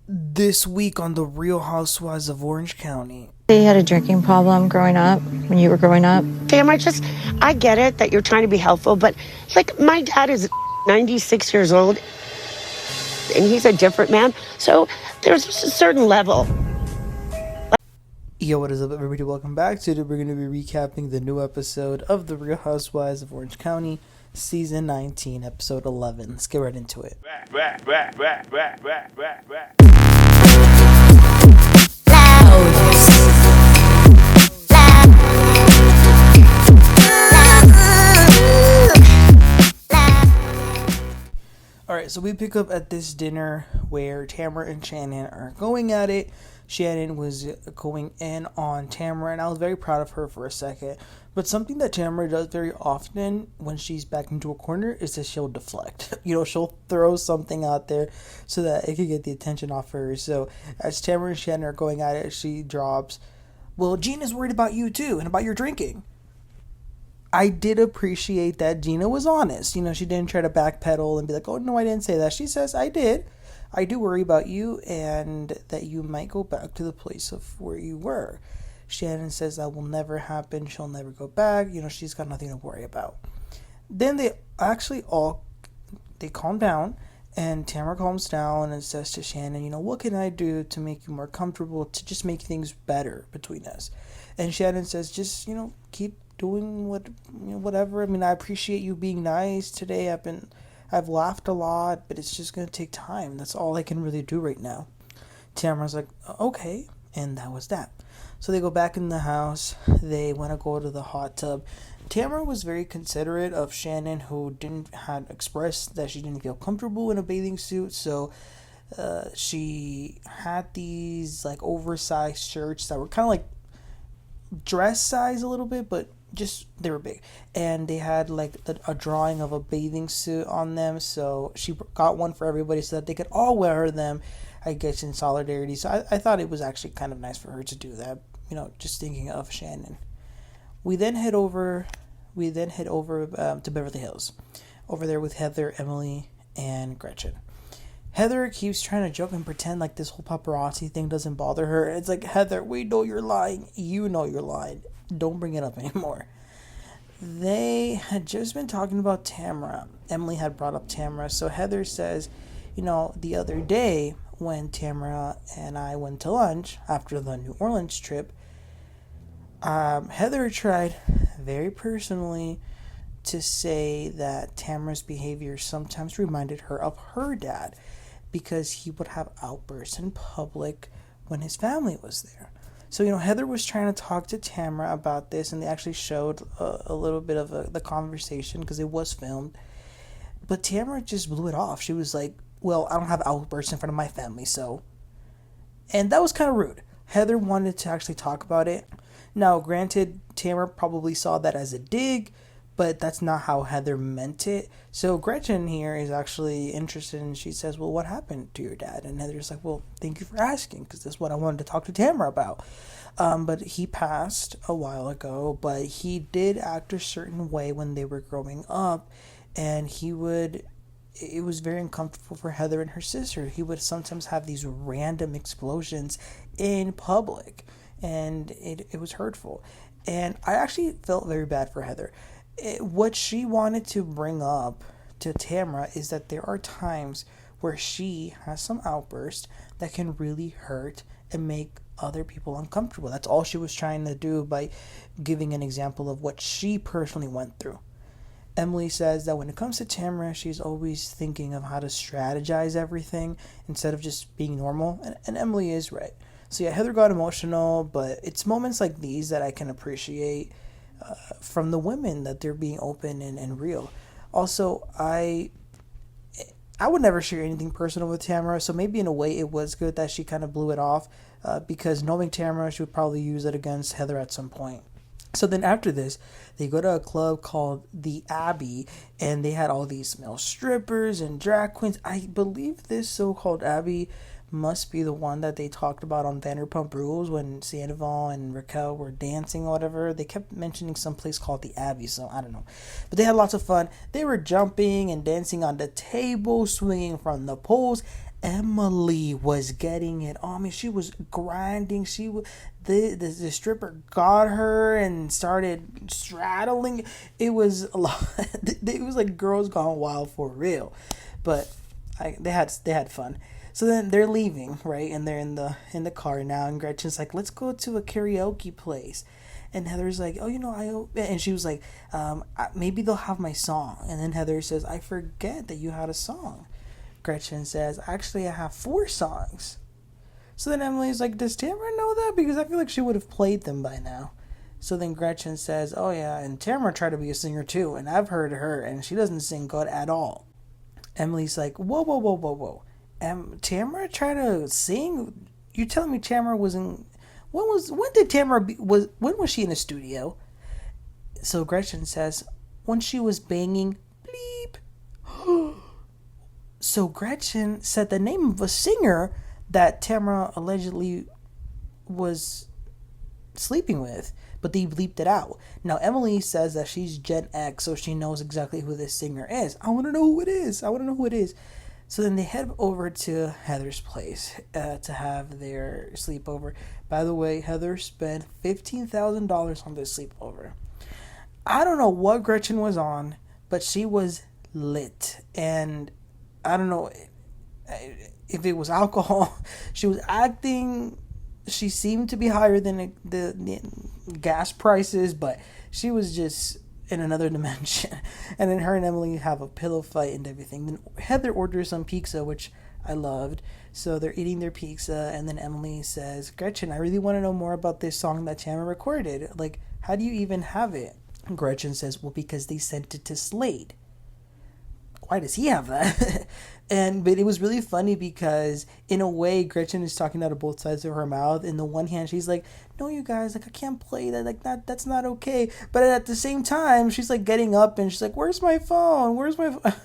This week on the Real Housewives of Orange County. They had a drinking problem growing up, when you were growing up? Tam, I get it that you're trying to be helpful, but like my dad is 96 years old and he's a different man. So there's a certain level. Yo, what is up, everybody? Welcome back to it. We're going to be recapping the new episode of the Real Housewives of Orange County, Season 19, Episode 11. Let's get right into it. Alright, so we pick up at this dinner where Tamra and Shannon are going at it. Shannon was going in on Tamra, and I was very proud of her for a second. But something that Tamra does very often when she's backed into a corner is that she'll deflect. She'll throw something out there so that it can get the attention off her. So as Tamra and Shannon are going at it, she drops, "Well, Gina's worried about you too, and about your drinking." I did appreciate that Gina was honest. She didn't try to backpedal and be like, "Oh, no, I didn't say that." She says, "I did. I do worry about you and that you might go back to the place of where you were." Shannon says that will never happen. She'll never go back. She's got nothing to worry about. Then they calm down, and Tamra calms down and says to Shannon, "What can I do to make you more comfortable, to just make things better between us?" And Shannon says, "Just, keep doing whatever. I mean, I appreciate you being nice today. I've laughed a lot, but it's just going to take time. That's all I can really do right now." Tamara's like, "Okay." And that was that. So they go back in the house. They want to go to the hot tub. Tamara was very considerate of Shannon, who had expressed that she didn't feel comfortable in a bathing suit. So she had these like oversized shirts that were kind of like dress size a little bit, but just they were big, and they had like a drawing of a bathing suit on them. So she got one for everybody so that they could all wear them, I guess, in solidarity. So I thought it was actually kind of nice for her to do that, just thinking of Shannon. We then head over to Beverly Hills, over there with Heather, Emily, and Gretchen. Heather keeps trying to joke and pretend like this whole paparazzi thing doesn't bother her. It's like, "Heather, we know you're lying. You know you're lying. Don't bring it up anymore." They had just been talking about Tamra. Emily had brought up Tamra. So Heather says, the other day when Tamra and I went to lunch after the New Orleans trip, Heather tried very personally to say that Tamra's behavior sometimes reminded her of her dad, because he would have outbursts in public when his family was there. So, Heather was trying to talk to Tamra about this, and they actually showed a little bit of the conversation because it was filmed. But Tamra just blew it off. She was like, "Well, I don't have outbursts in front of my family, so..." And that was kind of rude. Heather wanted to actually talk about it. Now, granted, Tamra probably saw that as a dig, but that's not how Heather meant it. So Gretchen here is actually interested, and she says, "Well, what happened to your dad?" And Heather's like, "Well, thank you for asking, because that's what I wanted to talk to Tamra about. But he passed a while ago, but he did act a certain way when they were growing up, and it was very uncomfortable for Heather and her sister. He would sometimes have these random explosions in public, and it was hurtful." And I actually felt very bad for Heather. What she wanted to bring up to Tamra is that there are times where she has some outbursts that can really hurt and make other people uncomfortable. That's all she was trying to do by giving an example of what she personally went through. Emily says that when it comes to Tamra, she's always thinking of how to strategize everything instead of just being normal. And Emily is right. So yeah, Heather got emotional, but it's moments like these that I can appreciate from the women, that they're being open and real. Also, I would never share anything personal with Tamra, so maybe in a way it was good that she kind of blew it off, because knowing Tamra, she would probably use it against Heather at some point. So then after this, they go to a club called the Abbey, and they had all these male strippers and drag queens. I believe this so-called Abbey must be the one that they talked about on Vanderpump Rules when Sandoval and Raquel were dancing or whatever. They kept mentioning some place called the Abbey, so I don't know. But they had lots of fun. They were jumping and dancing on the table, swinging from the poles, Emily was getting it on me. She was grinding. The stripper got her and started straddling. It was a lot. It was like girls gone wild for real, but they had fun. So then they're leaving, right? And they're in the car now. And Gretchen's like, let's go to a karaoke place. And Heather's like, and she was like, maybe they'll have my song. And then Heather says, I forget that you had a song. Gretchen says, actually, I have 4 songs. So then Emily's like, does Tamra know that? Because I feel like she would have played them by now. So then Gretchen says, oh yeah, and Tamra tried to be a singer too, and I've heard her, and she doesn't sing good at all. Emily's like, whoa. Tamra tried to sing? You telling me Tamra was in... When was she in the studio? So Gretchen says, when she was banging, bleep. So Gretchen said the name of a singer that Tamra allegedly was sleeping with, but they bleeped it out. Now Emily says that she's Gen X, so she knows exactly who this singer is. I want to know who it is. So then they head over to Heather's place to have their sleepover. By the way, Heather spent $15,000 on this sleepover. I don't know what Gretchen was on, but she was lit. And I don't know if it was alcohol. She was acting. She seemed to be higher than the gas prices, but she was just in another dimension. And then her and Emily have a pillow fight and everything. Then Heather orders some pizza, which I loved. So they're eating their pizza, and then Emily says, Gretchen, I really want to know more about this song that Tamra recorded. Like, how do you even have it? And Gretchen says, well, because they sent it to Slade. Why does he have that? But it was really funny because in a way Gretchen is talking out of both sides of her mouth. In the one hand she's like, no, you guys, like, I can't play that, like, that's not okay. But at the same time she's like getting up and she's like, where's my phone?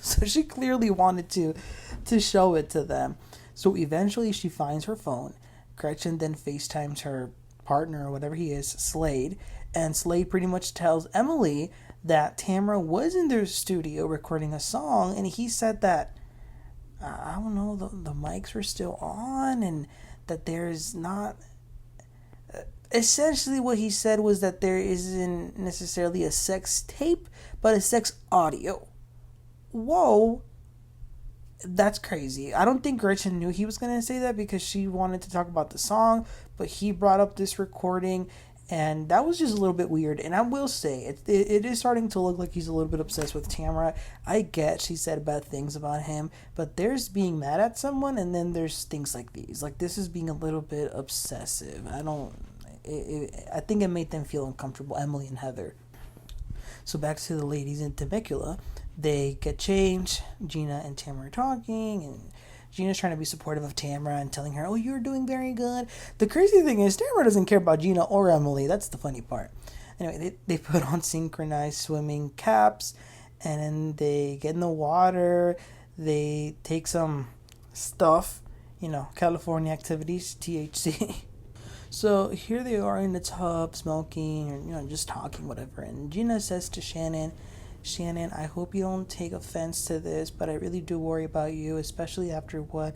So she clearly wanted to show it to them. So eventually she finds her phone. Gretchen then FaceTimes her partner or whatever he is, Slade, and Slade pretty much tells Emily that Tamra was in their studio recording a song, and he said that I don't know, the mics were still on, and that there's not... Essentially what he said was that there isn't necessarily a sex tape, but a sex audio. Whoa. That's crazy. I don't think Gretchen knew he was going to say that because she wanted to talk about the song, but he brought up this recording, and that was just a little bit weird. And I will say, it is starting to look like he's a little bit obsessed with Tamra. I get she said bad things about him, but there's being mad at someone, and then there's things like these. Like, this is being a little bit obsessive. I think it made them feel uncomfortable, Emily and Heather. So back to the ladies in Temecula. They get changed. Gina and Tamra are talking, and Gina's trying to be supportive of Tamra and telling her, oh, you're doing very good. The crazy thing is, Tamra doesn't care about Gina or Emily. That's the funny part. Anyway, they put on synchronized swimming caps, and then they get in the water. They take some stuff, California activities, THC. So here they are in the tub, smoking, or, just talking, whatever. And Gina says to Shannon, I hope you don't take offense to this, but I really do worry about you, especially after what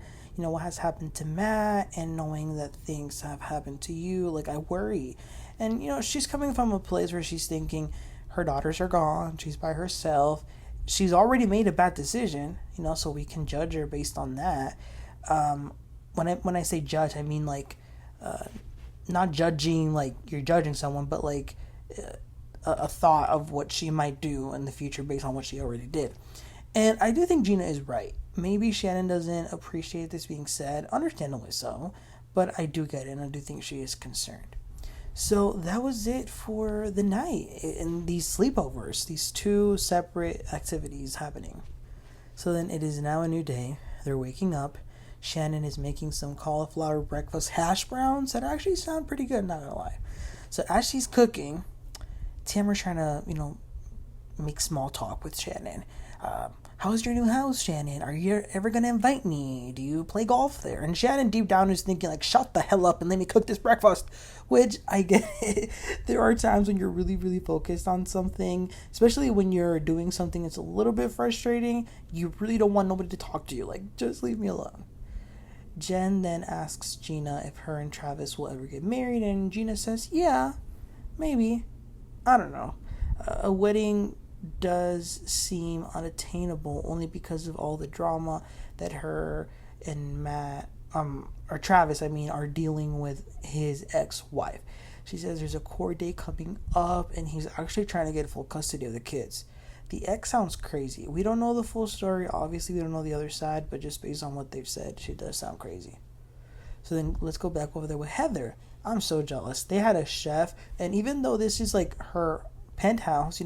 has happened to Matt and knowing that things have happened to you. Like, I worry. And, she's coming from a place where she's thinking her daughters are gone. She's by herself. She's already made a bad decision, so we can judge her based on that. When I say judge, I mean, like, not judging like you're judging someone, but like a thought of what she might do in the future based on what she already did. And I do think Gina is right. Maybe Shannon doesn't appreciate this being said, understandably so, but I do get it, and I do think she is concerned. So that was it for the night and these sleepovers, these 2 separate activities happening. So then it is now a new day. They're waking up. Shannon is making some cauliflower breakfast hash browns that actually sound pretty good, not gonna lie. So as she's cooking, Tamra's trying to, make small talk with Shannon. How's your new house, Shannon? Are you ever gonna invite me? Do you play golf there? And Shannon deep down is thinking, like, shut the hell up and let me cook this breakfast. Which, I get it. There are times when you're really, really focused on something, especially when you're doing something that's a little bit frustrating. You really don't want nobody to talk to you. Like, just leave me alone. Jen then asks Gina if her and Travis will ever get married, and Gina says, yeah, maybe. I don't know. A wedding does seem unattainable only because of all the drama that her and Travis, are dealing with his ex-wife. She says there's a court date coming up, and he's actually trying to get full custody of the kids. The ex sounds crazy. We don't know the full story. Obviously, we don't know the other side, but just based on what they've said, she does sound crazy. So then let's go back over there with Heather. I'm so jealous. They had a chef, and even though this is like her penthouse,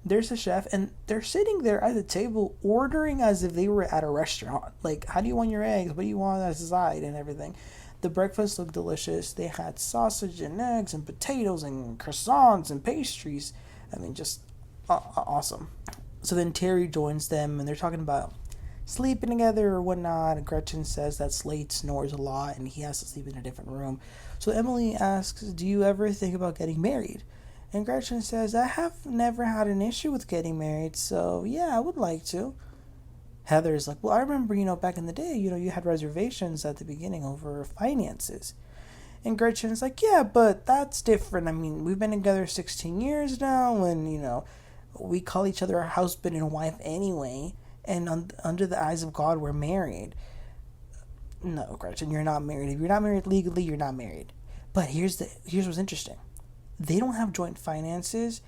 there's a chef, and they're sitting there at the table ordering as if they were at a restaurant. Like, how do you want your eggs? What do you want as a side and everything? The breakfast looked delicious. They had sausage and eggs and potatoes and croissants and pastries. Just awesome. So then Terry joins them, and they're talking about sleeping together or whatnot. And Gretchen says that Slade snores a lot, and he has to sleep in a different room. So Emily asks, do you ever think about getting married? And Gretchen says, I have never had an issue with getting married, so yeah, I would like to. Heather's like, well, I remember, back in the day, you had reservations at the beginning over finances. And Gretchen's like, yeah, but that's different. We've been together 16 years now, and, we call each other our husband and wife anyway, and under the eyes of God, we're married. No, Gretchen, you're not married. If you're not married legally, you're not married. But here's what's interesting. They don't have joint finances.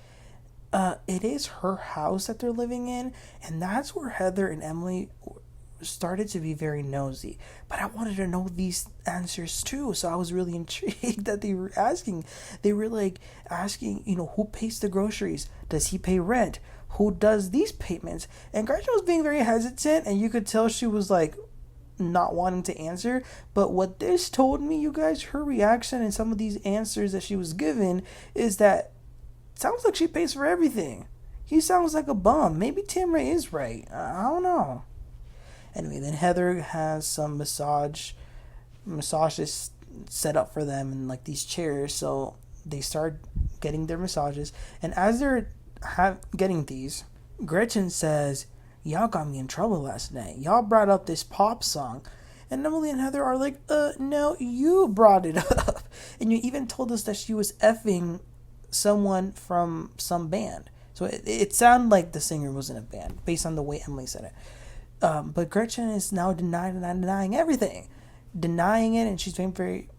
It is her house that they're living in, and that's where Heather and Emily started to be very nosy. But I wanted to know these answers too, so I was really intrigued that they were asking. They were like asking, who pays the groceries? Does he pay rent? Who does these payments? And Gretchen was being very hesitant, and you could tell she was like not wanting to answer. But what this told me, you guys, her reaction and some of these answers that she was given is that it sounds like she pays for everything. He sounds like a bum. Maybe Tamra is right. I don't know. Anyway, then Heather has some massages set up for them in like these chairs, so they start getting their massages. And as they're getting these, Gretchen says, y'all got me in trouble last night. Y'all brought up this pop song. And Emily and Heather are like, no, you brought it up. And you even told us that she was effing someone from some band. So it sounded like the singer was in a band, based on the way Emily said it. But Gretchen is now denying everything. Denying it, and she's being very,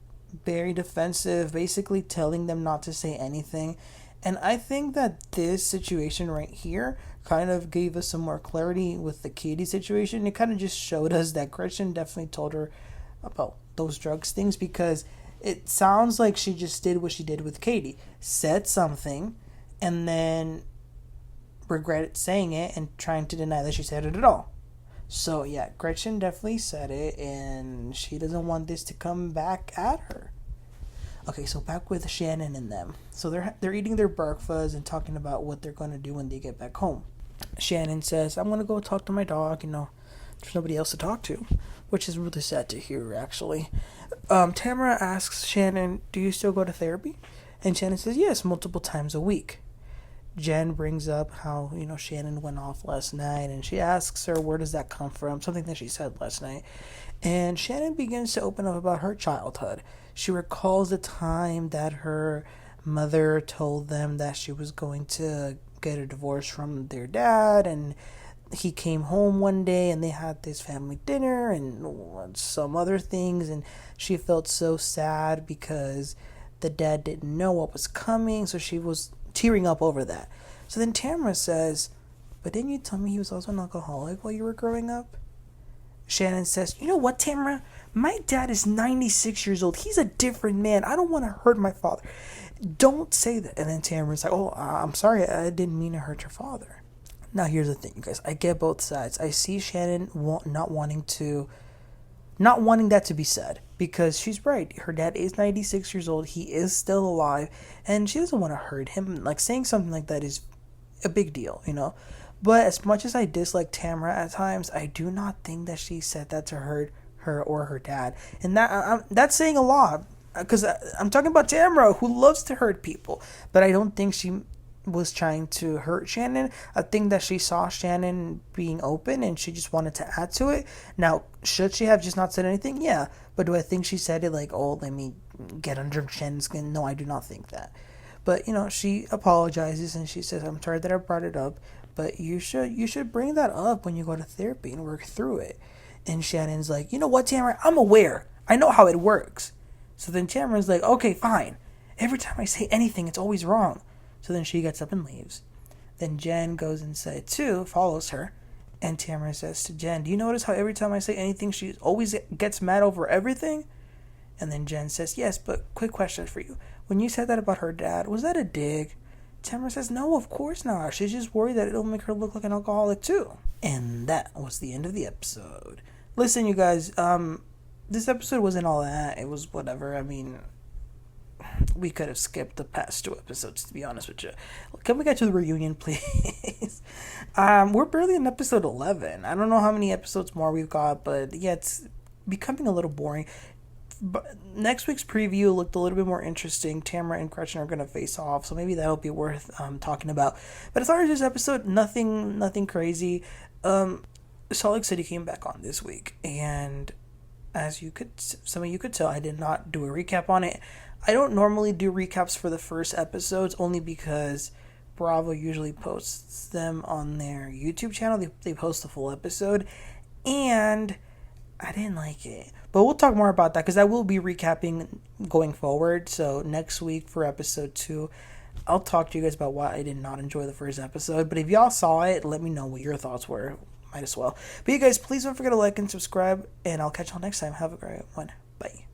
very defensive, basically telling them not to say anything. And I think that this situation right here kind of gave us some more clarity with the Katie situation. It kind of just showed us that Gretchen definitely told her about those drugs things, because it sounds like she just did what she did with Katie. Said something, and then regretted saying it and trying to deny that she said it at all. So yeah, Gretchen definitely said it, and she doesn't want this to come back at her. Okay, so back with Shannon and them. So they're eating their breakfast and talking about what they're going to do when they get back home. Shannon says, I'm going to go talk to my dog. There's nobody else to talk to, which is really sad to hear, actually. Tamra asks Shannon, do you still go to therapy? And Shannon says, yes, multiple times a week. Jen brings up how, Shannon went off last night, and she asks her, where does that come from? Something that she said last night. And Shannon begins to open up about her childhood. She recalls the time that her mother told them that she was going to get a divorce from their dad, and he came home one day and they had this family dinner and some other things, and she felt so sad because the dad didn't know what was coming, so she was tearing up over that. So then Tamra says, but didn't you tell me he was also an alcoholic while you were growing up? Shannon says, you know what, Tamra? My dad is 96 years old. He's a different man. I don't want to hurt my father. Don't say that. And then Tamra's like, oh, I'm sorry. I didn't mean to hurt your father. Now, here's the thing, you guys. I get both sides. I see Shannon not wanting that to be said, because she's right. Her dad is 96 years old. He is still alive, and she doesn't want to hurt him. Like, saying something like that is a big deal, But as much as I dislike Tamra at times, I do not think that she said that to hurt her or her dad. And that's saying a lot, because I'm talking about Tamra, who loves to hurt people. But I don't think she was trying to hurt Shannon. I think that she saw Shannon being open and she just wanted to add to it. Now, should she have just not said anything? Yeah. But do I think she said it like, oh, let me get under Shannon's skin? No, I do not think that. But, she apologizes and she says, I'm sorry that I brought it up, but you should bring that up when you go to therapy and work through it. And Shannon's like, you know what, Tamra? I'm aware. I know how it works. So then Tamra's like, okay, fine. Every time I say anything, it's always wrong. So then she gets up and leaves. Then Jen goes inside too, follows her. And Tamra says to Jen, do you notice how every time I say anything, she always gets mad over everything? And then Jen says, yes, but quick question for you. When you said that about her dad, was that a dig? Tamra says, no, of course not. She's just worried that it'll make her look like an alcoholic too. And that was the end of the episode. Listen, you guys, this episode wasn't all that. It was whatever. I mean, we could have skipped the past 2 episodes, to be honest with you. Can we get to the reunion, please? We're barely in episode 11. I don't know how many episodes more we've got, but yeah, it's becoming a little boring. But next week's preview looked a little bit more interesting. Tamra and Gretchen are going to face off, so maybe that'll be worth talking about. But as far as this episode, nothing crazy. Salt Lake City came back on this week, and as some of you could tell, I did not do a recap on it. I don't normally do recaps for the first episodes, only because Bravo usually posts them on their YouTube channel. They post the full episode, and I didn't like it. But we'll talk more about that, because I will be recapping going forward. So next week for episode 2, I'll talk to you guys about why I did not enjoy the first episode. But if y'all saw it, let me know what your thoughts were. Might as well. But you guys, please don't forget to like and subscribe, and I'll catch y'all next time. Have a great one. Bye.